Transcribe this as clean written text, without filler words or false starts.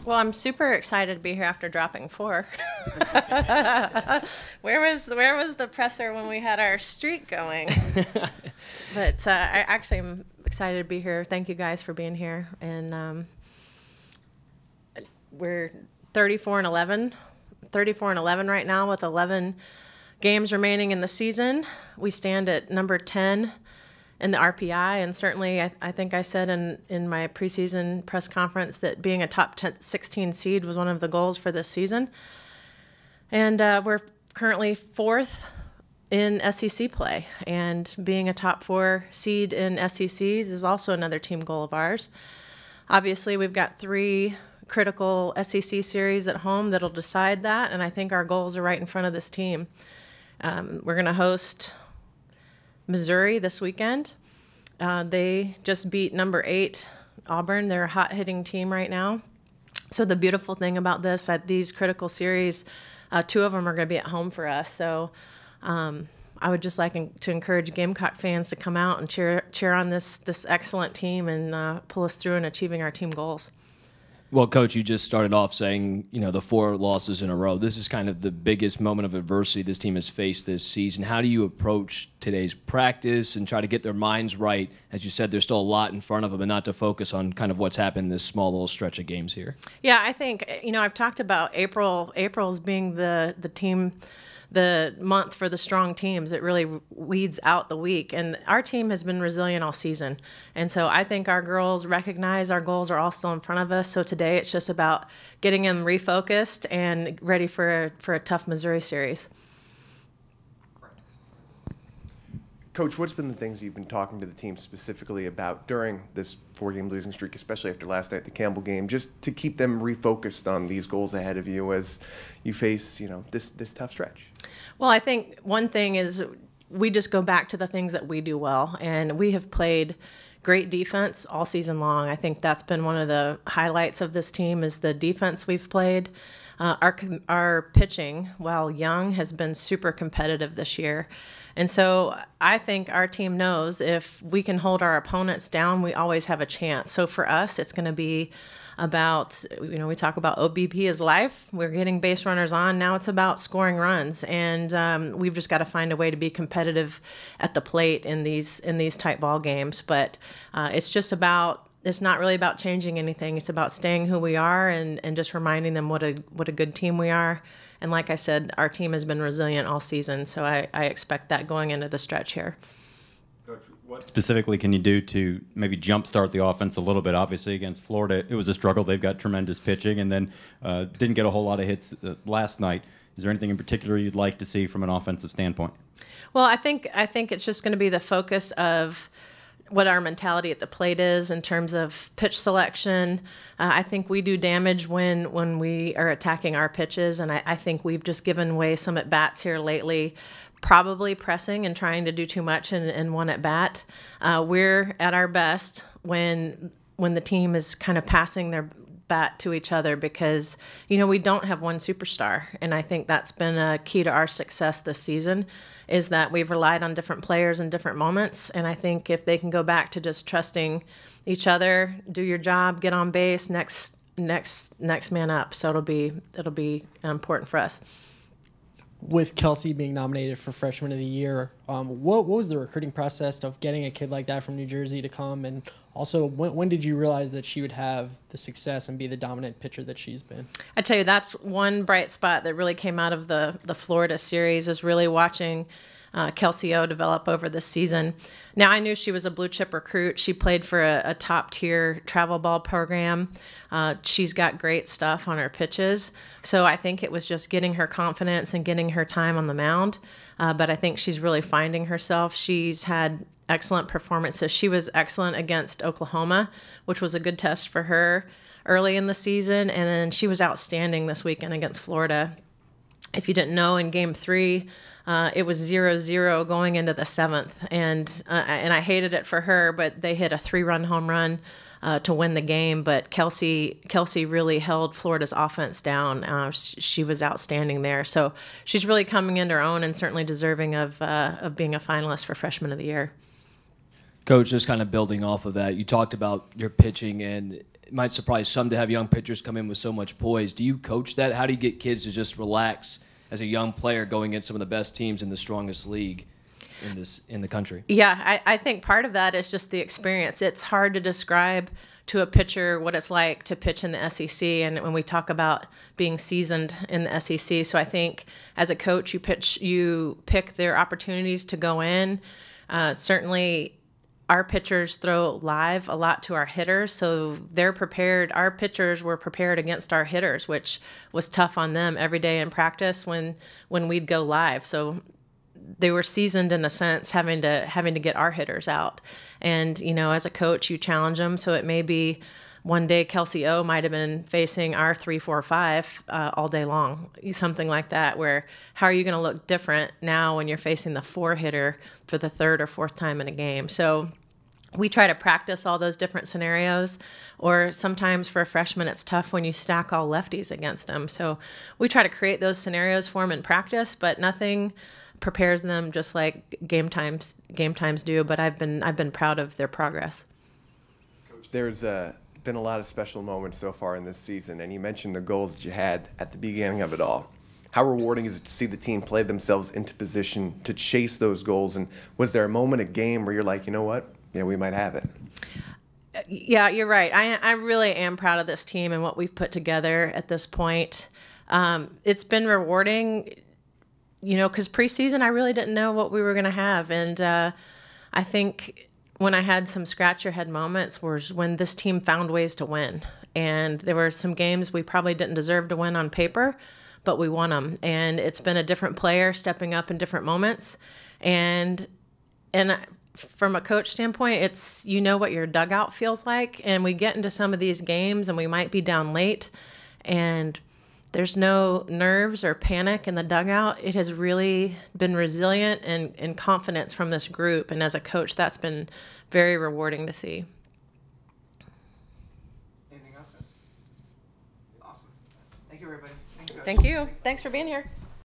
Well, I'm super excited to be here after dropping 4. Where was the presser when we had our streak going? But I actually am excited to be here. Thank you guys for being here. And we're 34-11 right now with 11 games remaining in the season. We stand at number 10 in the RPI, and certainly I think I said in my preseason press conference that being a top 16 seed was one of the goals for this season. And we're currently 4th in SEC play, and being a top 4 seed in SECs is also another team goal of ours. Obviously, we've got 3 critical SEC series at home that'll decide that, and I think our goals are right in front of this team. We're going to host Missouri this weekend. They just beat number 8 Auburn. They're a hot-hitting team right now. So the beautiful thing about this, at these critical series, 2 of them are going to be at home for us. So I would just like to encourage Gamecock fans to come out and cheer on this excellent team and pull us through in achieving our team goals. Well, Coach, you just started off saying, the 4 losses in a row. This is kind of the biggest moment of adversity this team has faced this season. How do you approach today's practice and try to get their minds right? As you said, there's still a lot in front of them, and not to focus on kind of what's happened in this small little stretch of games here. Yeah, I think, I've talked about April's being the month for the strong teams. It really weeds out the weak. And our team has been resilient all season. And so I think our girls recognize our goals are all still in front of us. So today it's just about getting them refocused and ready for a tough Missouri series. Coach, what's been the things you've been talking to the team specifically about during this 4-game losing streak, especially after last night, the Campbell game, just to keep them refocused on these goals ahead of you as you face, this tough stretch? Well, I think one thing is we just go back to the things that we do well, and we have played great defense all season long. I think that's been one of the highlights of this team is the defense we've played. Our pitching, while young, has been super competitive this year. And so I think our team knows if we can hold our opponents down, we always have a chance. So for us, it's going to be about, we talk about OBP is life. We're getting base runners on. Now it's about scoring runs. And we've just got to find a way to be competitive at the plate in these tight ball games. But it's not really about changing anything. It's about staying who we are and just reminding them what a good team we are. And like I said, our team has been resilient all season, so I expect that going into the stretch here. Coach, what specifically can you do to maybe jumpstart the offense a little bit? Obviously, against Florida, it was a struggle. They've got tremendous pitching, and then didn't get a whole lot of hits last night. Is there anything in particular you'd like to see from an offensive standpoint? Well, I think it's just going to be the focus of what our mentality at the plate is in terms of pitch selection. I think we do damage when we are attacking our pitches, and I think we've just given away some at-bats here lately, probably pressing and trying to do too much in one at-bat. We're at our best when the team is kind of passing their bat to each other because, we don't have one superstar, and I think that's been a key to our success this season is that we've relied on different players in different moments. And I think if they can go back to just trusting each other, do your job, get on base, next man up. So it'll be important for us. With Kelsey being nominated for Freshman of the Year, what was the recruiting process of getting a kid like that from New Jersey to come? And also, when did you realize that she would have the success and be the dominant pitcher that she's been? I tell you, that's one bright spot that really came out of the Florida series is really watching Kelsey O develop over this season. Now, I knew she was a blue chip recruit. She played for a top tier travel ball program. She's got great stuff on her pitches. So I think it was just getting her confidence and getting her time on the mound. But I think she's really finding herself. She's had excellent performances. She was excellent against Oklahoma, which was a good test for her early in the season. And then she was outstanding this weekend against Florida. If you didn't know, in Game 3, it was 0-0 going into the 7th. And I hated it for her, but they hit a 3-run home run to win the game. But Kelsey really held Florida's offense down. She was outstanding there. So she's really coming into her own and certainly deserving of being a finalist for Freshman of the Year. Coach, just kind of building off of that, you talked about your pitching, and it might surprise some to have young pitchers come in with so much poise. Do you coach that? How do you get kids to just relax as a young player going against some of the best teams in the strongest league in the country? Yeah, I think part of that is just the experience. It's hard to describe to a pitcher what it's like to pitch in the SEC, and when we talk about being seasoned in the SEC. So I think as a coach, you pick their opportunities to go in. Certainly, our pitchers throw live a lot to our hitters, so they're prepared. Our pitchers were prepared against our hitters, which was tough on them every day in practice when we'd go live. So they were seasoned in a sense, having to get our hitters out. And, as a coach, you challenge them. So it may be one day Kelsey O might have been facing our 3-4-5 all day long, something like that, where how are you going to look different now when you're facing the 4-hitter for the 3rd or 4th time in a game? So we try to practice all those different scenarios, or sometimes for a freshman, it's tough when you stack all lefties against them. So we try to create those scenarios for them in practice, but nothing prepares them just like game times do. But I've been proud of their progress. Coach, there's been a lot of special moments so far in this season, and you mentioned the goals that you had at the beginning of it all. How rewarding is it to see the team play themselves into position to chase those goals? And was there a moment, a game, where you're like, you know what? Yeah, we might have it. Yeah, you're right. I really am proud of this team and what we've put together at this point. It's been rewarding, because preseason I really didn't know what we were going to have. And I think when I had some scratch your head moments was when this team found ways to win. And there were some games we probably didn't deserve to win on paper, but we won them. And it's been a different player stepping up in different moments. And from a coach standpoint, it's what your dugout feels like. And we get into some of these games and we might be down late and there's no nerves or panic in the dugout. It has really been resilient and confidence from this group. And as a coach, that's been very rewarding to see. Anything else, guys? Awesome. Thank you, everybody. Thank you. Thanks for being here.